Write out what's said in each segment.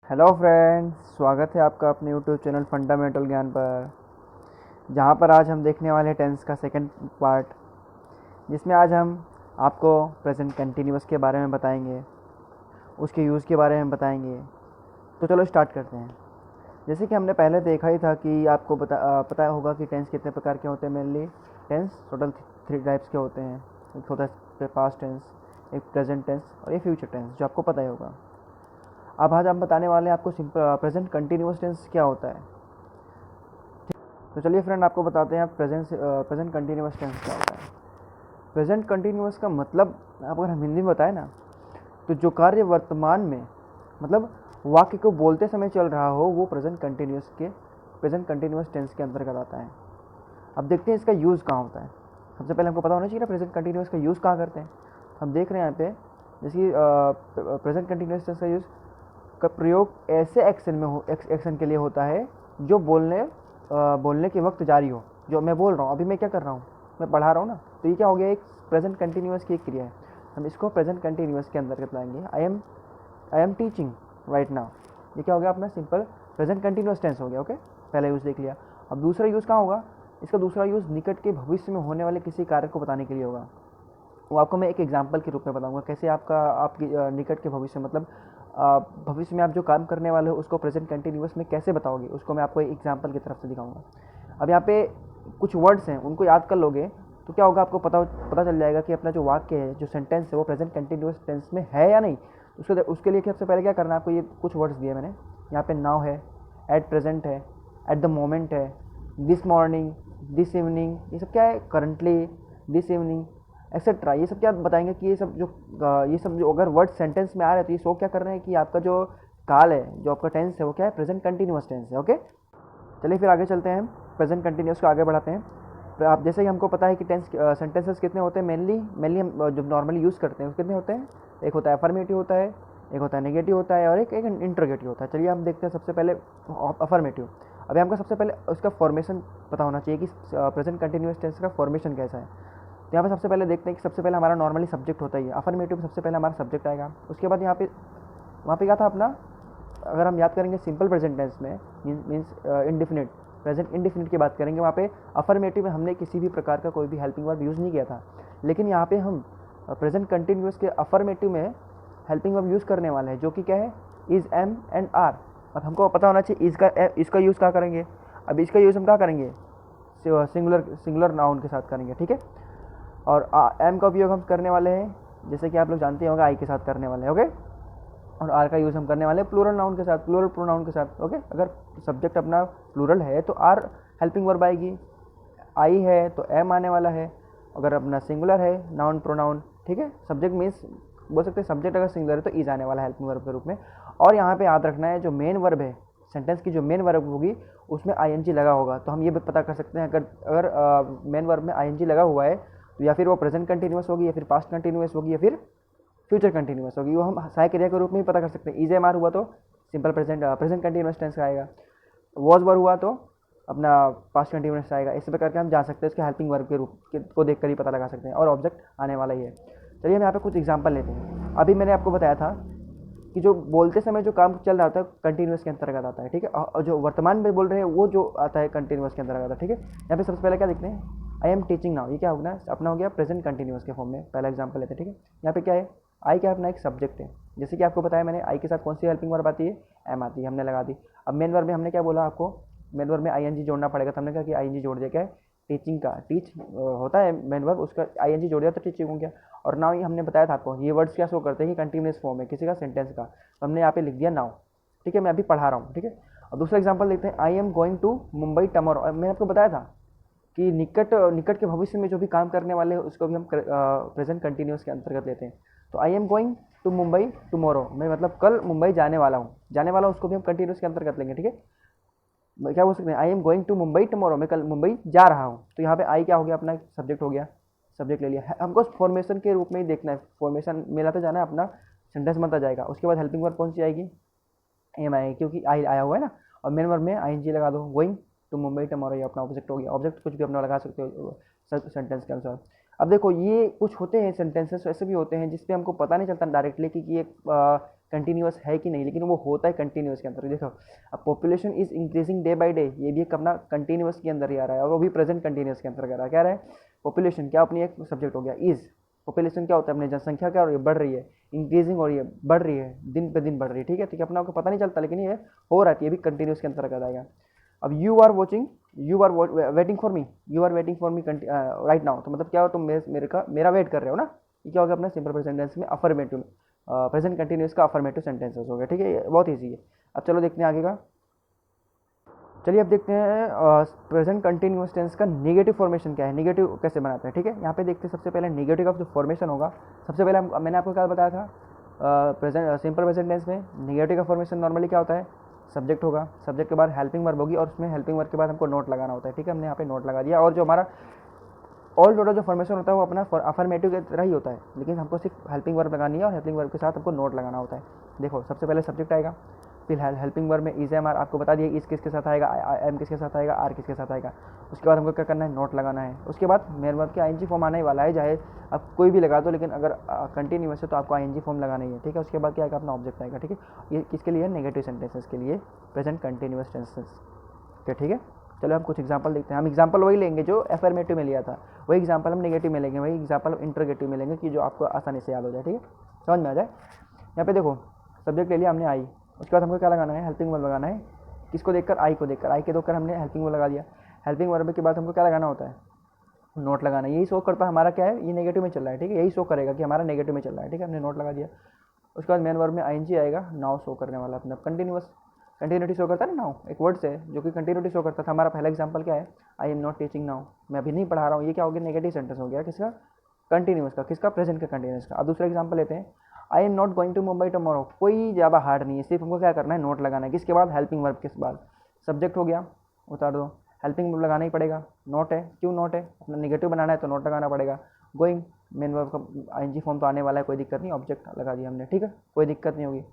Hello friends, स्वागत है आपका अपने यूट्यूब चैनल फंडामेंटल ज्ञान पर, जहां पर आज हम देखने वाले हैं टेंस का सेकंड पार्ट, जिसमें आज हम आपको प्रेजेंट कंटिन्यूअस के बारे में बताएंगे, उसके यूज़ के बारे में बताएंगे। तो चलो स्टार्ट करते हैं। जैसे कि हमने पहले देखा ही था कि आपको पता होगा कि टेंस कितने प्रकार के होते हैं। मेनली टेंस टोटल 3 टाइप्स के होते हैं। एक होता है पास्ट टेंस, एक प्रेजेंट टेंस और एक फ्यूचर टेंस, जो आपको पता ही होगा। अब आज हम बताने वाले हैं आपको सिंपल प्रेजेंट कंटिन्यूअस टेंस क्या होता है। तो चलिए फ्रेंड, आपको बताते हैं प्रेजेंट कंटिन्यूअस टेंस क्या होता है। प्रेजेंट कंटिन्यूअस का मतलब अगर हम हिंदी में बताएं ना, तो जो कार्य वर्तमान में मतलब वाक्य को बोलते समय चल रहा हो, वो प्रेजेंट कंटिन्यूअस टेंस के अंतर्गत आता है। अब देखते हैं इसका यूज़ कहाँ होता है। सबसे पहले हमको पता होना चाहिए ना प्रेजेंट कंटिन्यूअस का यूज़ कहाँ करते हैं। हम देख रहे हैं यहाँ पे, जैसे प्रेजेंट कंटिन्यूअस टेंस का यूज़ का प्रयोग ऐसे एक्शन के लिए होता है जो बोलने के वक्त जारी हो। जो मैं बोल रहा हूँ, अभी मैं क्या कर रहा हूँ, मैं पढ़ा रहा हूँ ना, तो ये क्या हो गया, एक प्रेजेंट कंटिन्यूअस की एक क्रिया है। हम इसको प्रेजेंट कंटिन्यूअस के अंतर्गत लाएंगे। I am teaching right now, ये क्या हो गया अपना सिंपल प्रेजेंट कंटिन्यूअस टेंस हो गया। ओके, पहला यूज़ देख लिया। अब दूसरा यूज़ कहाँ होगा, इसका दूसरा यूज़ निकट के भविष्य में होने वाले किसी कार्य को बताने के लिए होगा। वो आपको मैं एक एग्जाम्पल के रूप में बताऊंगा, कैसे आपकी निकट के भविष्य मतलब भविष्य में आप जो काम करने वाले हो उसको प्रेजेंट कंटिन्यूअस में कैसे बताओगे, उसको मैं आपको एक एग्जाम्पल की तरफ से दिखाऊंगा। अब यहाँ पे कुछ वर्ड्स हैं, उनको याद कर लोगे तो क्या होगा, आपको पता चल जाएगा कि अपना जो वाक्य है, जो सेंटेंस है, वो प्रेजेंट कंटिन्यूअस टेंस में है या नहीं। उसके लिए सबसे पहले क्या करना है आपको, ये कुछ वर्ड्स दिए मैंने यहाँ पे। नाउ है, एट प्रेजेंट है, एट द मोमेंट है, दिस मॉर्निंग, दिस इवनिंग, ये सब क्या है, करंटली, दिस इवनिंग एक्सेट्रा। ये सब क्या बताएंगे कि ये सब जो अगर वर्ड सेंटेंस में आ रहे हैं तो ये शो क्या कर रहे हैं कि आपका जो काल है, जो आपका टेंस है, वो क्या है, प्रेजेंट कंटिन्यूअस टेंस है। ओके, चलिए फिर आगे चलते हैं, प्रेजेंट कंटिन्यूअस को आगे बढ़ाते हैं। तो आप जैसे कि हमको पता है कि सेंटेंसेस कितने होते हैं, मेनली हम जो नॉर्मली यूज़ करते हैं, वो कितने होते हैं। एक होता है अफर्मेटिव होता है, एक होता है नेगेटिव होता है, और एक इंटरोगेटिव होता है। चलिए हम देखते हैं सबसे पहले अफर्मेटिव। अभी हमको सबसे पहले उसका फॉर्मेशन पता होना चाहिए कि प्रेजेंट कंटिन्यूअस टेंस का फॉर्मेशन कैसा है। तो यहाँ पे सबसे पहले देखते हैं कि सबसे पहले हमारा नॉर्मली सब्जेक्ट होता ही है। अफर्मेटिव में सबसे पहले हमारा सब्जेक्ट आएगा। उसके बाद वहाँ पे क्या था अपना, अगर हम याद करेंगे सिंपल प्रेजेंट टेंस में मीन्स इंडिफिनिट, प्रेजेंट इंडिफिनिट की बात करेंगे, वहाँ पे अफर्मेटिव में हमने किसी भी प्रकार का कोई भी हेल्पिंग वर्ब यूज़ नहीं किया था। लेकिन यहाँ पे हम प्रेजेंट कंटिन्यूअस के अफर्मेटिव में हेल्पिंग वर्ब यूज़ करने वाले हैं, जो कि क्या है, इज़, एम एंड आर। अब हमको पता होना चाहिए इसका यूज़ कहाँ करेंगे। अब इसका यूज़ हम कहाँ करेंगे, सिंगुलर नाउन के साथ करेंगे, ठीक है। और एम का उपयोग हम करने वाले हैं, जैसे कि आप लोग जानते होंगे, आई के साथ करने वाले हैं। ओके, और आर का यूज़ हम करने वाले हैं प्लूरल नाउन के साथ, प्लूरल प्रोनाउन के साथ। ओके, अगर सब्जेक्ट अपना प्लूरल है तो आर हेल्पिंग वर्ब आएगी, आई है तो एम आने वाला है। अगर अपना सिंगुलर है, नाउन प्रोनाउन, ठीक है, सब्जेक्ट मीन्स बोल सकते हैं सब्जेक्ट अगर सिंगुलर है तो इज आने वाला है हेल्पिंग वर्ब के रूप में। और यहाँ पे याद रखना है, जो मेन वर्ब है सेंटेंस की, जो मेन वर्ब होगी उसमें आईएनजी लगा होगा। तो हम ये भी पता कर सकते हैं, अगर मेन वर्ब में आईएनजी लगा हुआ है तो या फिर वो प्रेजेंट कंटिन्यूअस होगी, या फिर पास्ट कंटिन्यूअस होगी, या फिर फ्यूचर कंटिन्यूअस होगी। वो हम सहायक क्रिया के रूप में ही पता कर सकते हैं। इज एम आर हुआ तो सिंपल प्रेजेंट कंटिन्यूअस टेंस का आएगा। वॉज वर हुआ तो अपना पास्ट कंटिन्यूअस आएगा। इस प्रकार के हम जान सकते हैं, उसके हेल्पिंग वर्ब के रूप को देख कर ही पता लगा सकते हैं, और ऑब्जेक्ट आने वाला ही है। चलिए हम यहाँ पे कुछ एग्जाम्पल लेते हैं। अभी मैंने आपको बताया था कि जो बोलते समय जो काम चल रहा होता है कंटिन्यूअस के अंतर्गत आता है, ठीक है। और जो वर्तमान में बोल रहे हैं वो जो आता है कंटिन्यूअस के अंतर्गत आता है, ठीक है। यहाँ पे सबसे पहले क्या देखते हैं, आई एम टीचिंग नाउ, ये क्या होगा, अपना हो गया प्रेजेंट कंटिन्यूअस के फॉर्म में। पहला एग्जाम्पल लेते हैं, ठीक है। यहाँ पे क्या है, आई क्या अपना एक सब्जेक्ट है। जैसे कि आपको बताया मैंने, आई के साथ कौन सी हेल्पिंग वर्ब आती है, एम आती है, हमने लगा दी। अब मेन वर्ब में हमने क्या बोला आपको, मेन वर्ब में आईएनजी जोड़ना पड़ेगा, तो हमने कहा कि आईएनजी जोड़ दिया। क्या है, टीचिंग का टीच होता है मेन वर्ब, उसका आईएनजी जोड़ दिया तो टीचिंग हो गया। और नाउ ये हमने बताया था आपको, ये वर्ड्स क्या शो करते हैं कि कंटिन्यूअस फॉर्म है किसी का सेंटेंस का, तो हमने यहाँ पे लिख दिया नाउ, ठीक है। मैं अभी पढ़ा रहा हूँ, ठीक है। और दूसरा एग्जाम्पल देखते हैं, I am going to Mumbai tomorrow. मैंने आपको बताया था कि निकट के भविष्य में जो भी काम करने वाले हैं उसको भी हम प्रेजेंट कंटिन्यूअस के अंतर्गत लेते हैं। तो I am going to Mumbai tomorrow, मैं मतलब कल मुंबई जाने वाला हूँ, उसको भी हम कंटिन्यूअस के अंतर्गत लेंगे, ठीक है। क्या बोल सकते हैं, I am going to Mumbai tomorrow, मैं कल मुंबई जा रहा हूँ। तो यहाँ पे आई क्या हो गया, अपना सब्जेक्ट हो गया, सब्जेक्ट ले लिया। हमको फॉर्मेशन के रूप में ही देखना है, फॉर्मेशन मिलाते जाना है, अपना सेंटेंस बनता जाएगा। उसके बाद हेल्पिंग वर्ब कौन सी आएगी, एम आएगी, क्योंकि आई आया हुआ है ना। और मेन वर्ब में आईएनजी लगा दो, गोइंग टू मुंबई टुमारो, ये अपना ऑब्जेक्ट हो गया। ऑब्जेक्ट कुछ भी अपना लगा सकते हो सेंटेंस के अनुसार। अब देखो, ये कुछ होते हैं सेंटेंसेस ऐसे भी होते हैं जिसपे हमको पता नहीं चलता डायरेक्टली कि ये कंटिन्यूस है कि नहीं, लेकिन वो होता है कंटिन्यूस के अंदर। देखो अब population is increasing day by day, ये भी एक अपना कंटिन्यूस के अंदर ही आ रहा है और वो भी प्रेजेंट कंटिन्यूस के अंदर आ रहा है। क्या रहा है, पॉपुलेशन क्या अपनी एक सब्जेक्ट हो गया, इज पॉपुलेशन क्या होता है, अपनी जनसंख्या क्या हो रही है, बढ़ रही है, इंक्रीजिंग हो रही है, बढ़ रही है, दिन पे दिन बढ़ रही है, ठीक है। तो अपना आपको पता नहीं चलता, लेकिन ये हो रहा है, ये भी कंटिन्यूस के अंतर आ जाएगा। अब you are watching, you are waiting for me, you are waiting for me right now, तो मतलब क्या हो, तुम मेरा वेट कर रहे हो ना, ये क्या हो गया अपना सिंपल प्रेजेंट टेंस में अफर्मेटिव, प्रेजेंट कंटिन्यूस का अफर्मेटिव सेंटेंसेस हो गया, ठीक है। बहुत ईजी है। अब चलो देखते हैं आगे का। चलिए अब देखते हैं प्रेजेंट कंटिन्यूस टेंस का नेगेटिव फॉर्मेशन क्या है, नेगेटिव कैसे बनाते हैं, ठीक है। यहाँ पे देखते हैं सबसे पहले नेगेटिव का जो फॉर्मेशन होगा, सबसे पहले मैंने आपको क्या बताया था, प्रेजेंट सिंपल प्रेजेंट टेंस में नेगेटिव का फॉर्मेशन नॉर्मली क्या होता है, सब्जेक्ट होगा, सब्जेक्ट के बाद हेल्पिंग वर्ब होगी और उसमें हेल्पिंग वर्ब के बाद हमको नोट लगाना होता है, ठीक है। हमने यहाँ पे नोट लगा दिया और जो हमारा ऑल टोटल जो फॉर्मेशन होता है वो अपना अफर्मेटिव की तरह ही होता है, लेकिन हमको सिर्फ हेल्पिंग वर्ब लगानी है और हेल्पिंग वर्ब के साथ हमको नोट लगाना होता है। देखो सबसे पहले सब्जेक्ट आएगा, फिर हेल्पिंग वर्ब में इज एम आर, आपको बता दिया इज किसके साथ आएगा, एम किसके साथ आएगा, आर किसके साथ आएगा। उसके बाद हमको क्या करना है, नोट लगाना है। उसके बाद मेन वर्ब के आईएनजी फॉर्म आने वाला है, चाहे आप कोई भी लगा दो, लेकिन अगर कंटिन्यूअस है तो आपको आईएनजी फॉर्म लगाना ही है, ठीक है। उसके बाद क्या आएगा, अपना ऑब्जेक्ट आएगा, ठीक है। ये किसके लिए, नेगेटिव सेंटेंसेस के लिए, प्रेजेंट कंटिन्यूअस टेंसेस के, ठीक है। चलो हम कुछ एग्जांपल देखते हैं। हम एग्जांपल वही लेंगे जो एफर्मेटिव में लिया था, वही एग्जांपल हम नेगेटिव में लेंगे, वही एग्जांपल हम इंटरोगेटिव में लेंगे कि जो आपको आसानी से याद हो जाए, ठीक है, समझ में आ जाए। यहाँ पे देखो सब्जेक्ट ले लिया हमने आई, उसके बाद हमको क्या लगाना है, हेल्पिंग वर्ब लगाना है। किसको देखकर, आई को देखकर, आई के देखकर हमने हेल्पिंग वर्ब लगा दिया। हेल्पिंग वर्ब के बाद हमको क्या लगाना होता है, नोट लगाना है। यही शो करता है हमारा क्या है, ये नेगेटिव में चल रहा है, ठीक है, यही शो करेगा कि हमारा नेगेटिव में चल रहा है, ठीक है। हमने नोट लगा दिया। उसके बाद मेन वर्ब में आईएनजी आएगा, नाउ शो करने वाला अपना कंटिन्यूअस, कंटिन्यूटी शो करता है ना, नाउ एक वर्ड से जो कि कंटिन्यूटी शो करता था। हमारा पहला एग्जांपल क्या है, आई एम नॉट टीचिंग नाउ, मैं अभी नहीं पढ़ा रहा हूँ, ये क्या हो गया, नेगेटिव सेंटेंस हो गया, किसका, कंटिन्यूअस का, किसका, प्रेजेंट का कंटिन्यूअस का। अब दूसरा एग्जांपल लेते हैं, I am not going to Mumbai tomorrow, कोई ज़्यादा हार्ड नहीं है, सिर्फ हमको क्या करना है, नोट लगाना है। किसके बाद, हेल्पिंग वर्ब के बाद, सब्जेक्ट हो गया, उतार दो, हेल्पिंग वर्ब लगाना ही पड़ेगा, नोट है, क्यों नोट है, अपना नेगेटिव बनाना है तो नोट लगाना पड़ेगा। गोइंग, मेन वर्ब का आईएनजी फॉर्म तो आने वाला है, कोई दिक्कत नहीं, ऑब्जेक्ट लगा दिया हमने, ठीक है, कोई दिक्कत नहीं होगी।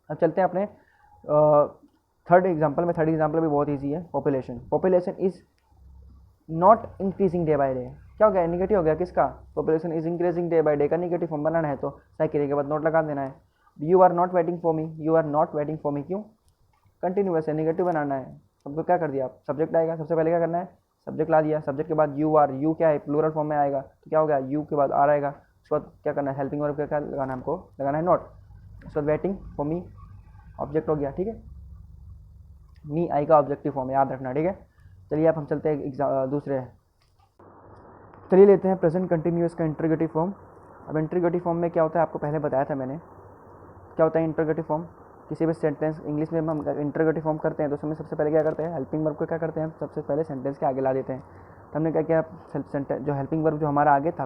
अब चलते हैं अपने थर्ड एग्जाम्पल में। थर्ड एग्जाम्पल भी बहुत ईजी है, population, population is not increasing day by day, क्या हो गया, नेगेटिव हो गया, किसका, population is increasing day by day का नेगेटिव फॉर्म बनाना है तो साइकिल के बाद नोट लगा देना है। You are not waiting for me, you are not waiting for me, क्यों, कंटिन्यूअस है, नेगेटिव बनाना है। सबको क्या कर दिया, सब्जेक्ट आएगा, सबसे पहले क्या करना है, सब्जेक्ट ला दिया, सब्जेक्ट के बाद यू आर, यू क्या है, प्लूरल फॉर्म में आएगा, तो क्या हो गया, यू के बाद आर आएगा। उसके बाद क्या करना है, हेल्पिंग वर्ब क्या लगाना है, हमको लगाना है नोट। उसके बाद वेटिंग फॉर मी, ऑब्जेक्ट हो गया, ठीक है, मी आई का ऑब्जेक्टिव फॉर्म याद रखना, ठीक है। चलिए अब हम चलते हैं दूसरे, चलिए लेते हैं प्रेजेंट कंटिन्यूअस का इंटरोगेटिव फॉर्म। अब इंटरोगेटिव फॉर्म में क्या होता है, आपको पहले बताया था मैंने, क्या होता है इंटरोगेटिव फॉर्म। किसी भी सेंटेंस इंग्लिश में हम इंटरोगेटिव फॉर्म करते हैं तो उसमें सबसे पहले क्या करते हैं, हेल्पिंग वर्ब को क्या करते हैं, सबसे पहले सेंटेंस के आगे ला देते हैं। तो हमने क्या किया, सेंटेंस जो हेल्पिंग वर्ब जो हमारा आगे था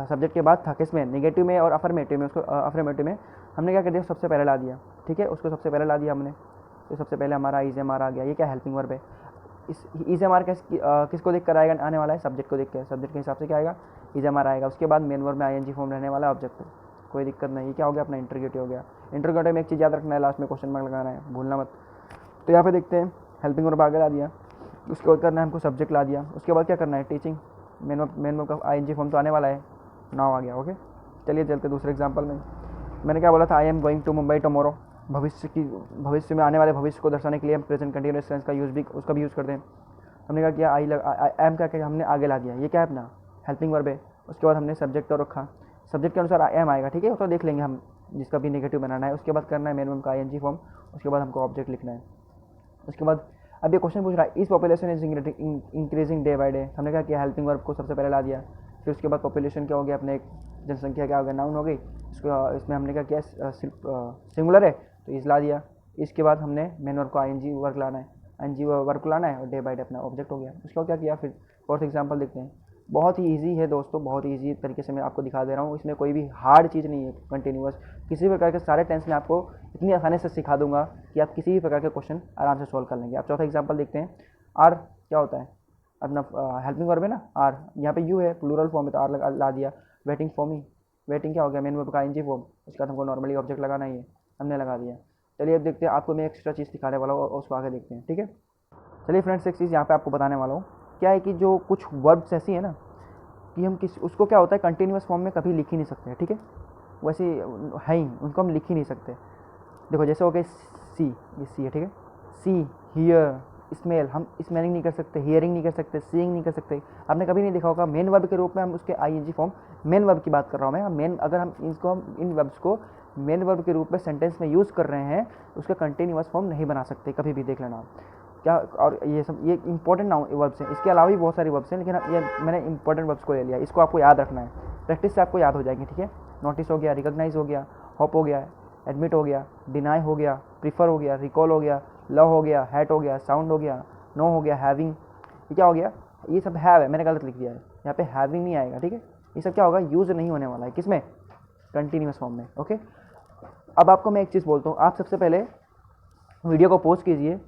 सब्जेक्ट के बाद था, किसमें, नेगेटिव में और अफर्मेटिव में, उसको अफर्मेटिव में हमने क्या कर दिया, सबसे पहले ला दिया, ठीक है, उसको सबसे पहले ला दिया हमने। तो सबसे पहले हमारा इज एम आर आ गया, ये क्या हेल्पिंग वर्ब है। इस इज एम आर किसको देख कर आएगा, आने वाला है सब्जेक्ट को देख के, सब्जेक्ट के हिसाब से क्या आएगा, इज एम आर आएगा। उसके बाद मेन वर्ब में आईएनजी फॉर्म रहने वाला है, ऑब्जेक्ट, कोई दिक्कत नहीं। ये क्या हो गया, अपना इंटरोगेटिव हो गया। इंटरोगेटिव में एक चीज़ याद रखना है, लास्ट में क्वेश्चन मार्क लगाना है, भूलना मत। तो यहाँ पे देखते हैं हेल्पिंग वर्ब आगे ला दिया, उसके बाद करना है हमको सब्जेक्ट ला दिया। उसके बाद क्या करना है, टीचिंग, मेन वर्ब का आईएनजी फॉर्म तो आने वाला है, नाउ आ गया, ओके। चलिए चलते दूसरे एग्जाम्पल में। मैंने क्या बोला था, I am going to Mumbai tomorrow, भविष्य में आने वाले भविष्य को दर्शाने के लिए हम प्रेजेंट कंटिन्यूअस टेंस का यूज़ भी, उसका भी यूज़ करते हैं। हमने क्या किया, एम का हमने आगे ला दिया, ये क्या है, अपना हेल्पिंग वर्ब है। उसके बाद हमने सब्जेक्ट तो रखा, सब्जेक्ट के अनुसार एम आएगा, ठीक है, तो देख लेंगे हम जिसका भी नेगेटिव बनाना है। उसके बाद करना है मेन वर्ब का आईएनजी फॉर्म, उसके बाद हमको ऑब्जेक्ट लिखना है। उसके बाद अब ये क्वेश्चन पूछ रहा है, इस population is increasing day by day, हमने क्या किया, हेल्पिंग वर्ब को सबसे पहले ला दिया। फिर उसके बाद पॉपुलेशन क्या हो गया, अपने एक जनसंख्या क्या हो गया, नाउन हो गई। इसमें हमने क्या किया, सिंगुलर है तो इस ला दिया। इसके बाद हमने मेन वर्ब को आईएनजी वर्क लाना है, आईएनजी वर्क को लाना है और डे बाय डे अपना ऑब्जेक्ट हो गया। उसके बाद क्या किया, फिर फोर्थ एग्जांपल देखते हैं। बहुत ही इजी है दोस्तों, बहुत ही ईजी तरीके से मैं आपको दिखा दे रहा हूँ, इसमें कोई भी हार्ड चीज़ नहीं है। कंटिन्यूअस किसी भी प्रकार के सारे टेंस में आपको इतनी आसानी से सिखा दूंगा कि आप किसी भी प्रकार के क्वेश्चन आराम से सॉल्व कर लेंगे। आप चौथा एग्जांपल देखते हैं। आर क्या होता है, अपना हेल्पिंग वर्ब है ना, आर, यहाँ पे यू है, प्लूरल फॉर्म है तो आर ला दिया। वेटिंग फॉर मी, वेटिंग क्या हो गया, मेन वर्ब का आईएनजी फॉर्म। उसके बाद हमको नॉर्मली ऑब्जेक्ट लगाना ही है, हमने लगा दिया। चलिए अब देखते हैं, आपको मैं एक्स्ट्रा चीज़ दिखाने वाला हूँ, उसको आगे देखते हैं, ठीक है। चलिए फ्रेंड्स, एक चीज़ यहाँ पे आपको बताने वाला हूँ, क्या है कि जो कुछ वर्ब्स ऐसी है ना कि हम उसको क्या होता है, कंटिन्यूअस फॉर्म में कभी लिख ही नहीं सकते हैं, ठीक है। वैसे है ही, उनको हम लिख ही नहीं सकते। देखो जैसे हो गए सी, ये सी है, ठीक है, सी, हियर, स्मेल, हम स्मेलिंग नहीं कर सकते, हियरिंग नहीं कर सकते, सीइंग नहीं कर सकते। आपने कभी नहीं देखा होगा मेन वर्ब के रूप में हम उसके आईएनजी फॉर्म, मेन वर्ब की बात कर रहा हूँ मैं, मेन, अगर हम इन वर्ब्स को मेन वर्ब के रूप में सेंटेंस में यूज़ कर रहे हैं, उसका कंटिन्यूअस फॉर्म नहीं बना सकते, कभी भी देख लेना क्या। और ये सब ये इंपॉर्टेंट नाउन वर्ब्स हैं, इसके अलावा भी बहुत सारी वर्ब्स हैं, लेकिन ये मैंने इंपॉर्टेंट वर्ब्स को ले लिया, इसको आपको याद रखना है, प्रैक्टिस से आपको याद हो जाएंगे, ठीक है। नोटिस हो गया, रिकॉग्नाइज हो गया, होप हो गया, एडमिट हो गया, डिनाई हो गया, प्रीफर हो गया, रिकॉल हो गया, लव हो गया, हैट हो गया, साउंड हो गया, नो हो गया, हैविंग, ये क्या हो गया, ये सब हैव है, मैंने गलत लिख दिया है, यहाँ पे हैविंग नहीं आएगा, ठीक है। ये सब क्या होगा, यूज़ नहीं होने वाला है, किसमें, कंटिन्यूअस फॉर्म में, ओके। अब आपको मैं एक चीज़ बोलता हूँ, आप सबसे पहले वीडियो को पॉज कीजिए,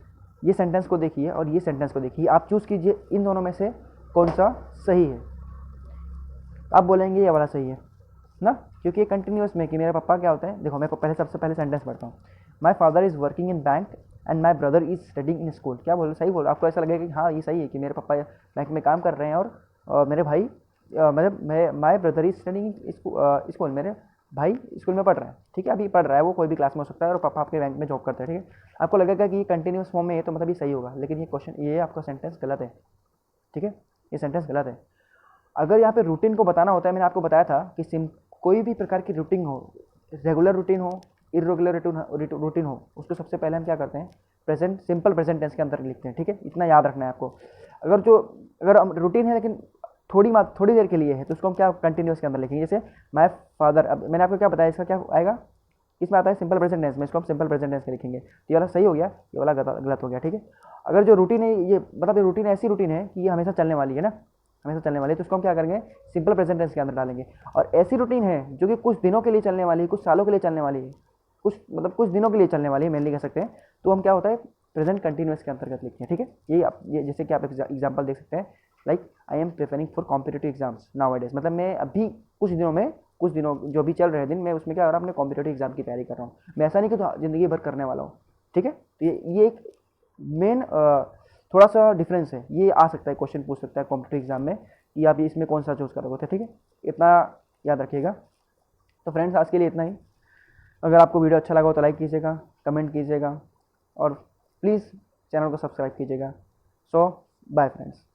ये सेंटेंस को देखिए और ये सेंटेंस को देखिए, आप चूज़ कीजिए इन दोनों में से कौन सा सही है। आप बोलेंगे ये वाला सही है ना, क्योंकि ये कंटिन्यूअस में कि मेरे पापा क्या होता है। देखो मैं पहले सबसे पहले सेंटेंस पढ़ता हूँ, my father is working in bank and my brother is studying in school. क्या बोलो, सही बोलो, आपको ऐसा लगेगा कि हाँ ये सही है कि मेरे पापा बैंक में काम कर रहे हैं और मेरे भाई मतलब my brother is studying school, मेरे भाई स्कूल में पढ़ रहे हैं, ठीक है, अभी पढ़ रहा है, वो कोई भी क्लास में हो सकता है, और पापा आपके बैंक में जॉब करते हैं, ठीक है। आपको लगेगा कि ये कंटिन्यूअस फॉर्म में है तो मतलब ये सही होगा, लेकिन ये क्वेश्चन, ये आपका सेंटेंस गलत है, ठीक है, ये सेंटेंस गलत है। अगर यहाँ पे रूटीन को बताना होता है, मैंने आपको बताया था कि कोई भी प्रकार की रूटीन हो, रेगुलर रूटीन हो, इरेगुलर रूटीन हो, उसको सबसे पहले हम क्या करते हैं, प्रेजेंट, सिंपल प्रेजेंट टेंस के अंदर लिखते हैं, ठीक है, इतना याद रखना है आपको। अगर रूटीन है लेकिन थोड़ी देर के लिए है तो उसको हम क्या कंटिन्यूस के अंदर लिखेंगे, जैसे माय फादर, अब मैंने आपको क्या बताया, इसका क्या आएगा, इसमें आता है सिंपल प्रेजेंट टेंस में, इसको हम सिंपल प्रेजेंट टेंस में लिखेंगे, तो ये वाला सही हो गया, ये वाला गलत हो गया, ठीक है। अगर जो रूटीन है ये मतलब ये रूटीन ऐसी रूटीन है कि ये हमेशा चलने वाली है ना, हमेशा चलने वाली है, तो उसको हम क्या करेंगे, सिंपल प्रेजेंट टेंस के अंदर डालेंगे। और ऐसी रूटीन है जो कि कुछ दिनों के लिए चलने वाली है, कुछ सालों के लिए चलने वाली है, कुछ दिनों के लिए चलने वाली है, मेनली कह सकते हैं, तो हम क्या होता है, प्रेजेंट कंटिन्यूअस के अंतर्गत लिखते हैं, ठीक है। ये जैसे कि आप एग्जाम्पल देख सकते हैं, like I am preparing for competitive exams nowadays, मतलब मैं अभी कुछ दिनों जो भी चल रहे दिन, मैं उसमें क्या कर रहा हूँ, अपने कॉम्पिटेटिव एग्जाम की तैयारी कर रहा हूँ। मैं ऐसा नहीं कि ज़िंदगी भर करने वाला हूँ, ठीक है। तो ये एक मेन थोड़ा सा डिफरेंस है, ये आ सकता है, क्वेश्चन पूछ सकता है कॉम्पिटेटिव एग्जाम में कि आप इसमें कौन सा चूज़ करोगे, ठीक है, इतना याद रखिएगा। तो फ्रेंड्स आज के लिए इतना ही। अगर आपको वीडियो अच्छा लगा हो तो लाइक कीजिएगा, कमेंट कीजिएगा और प्लीज़ चैनल को सब्सक्राइब कीजिएगा। सो बाय फ्रेंड्स।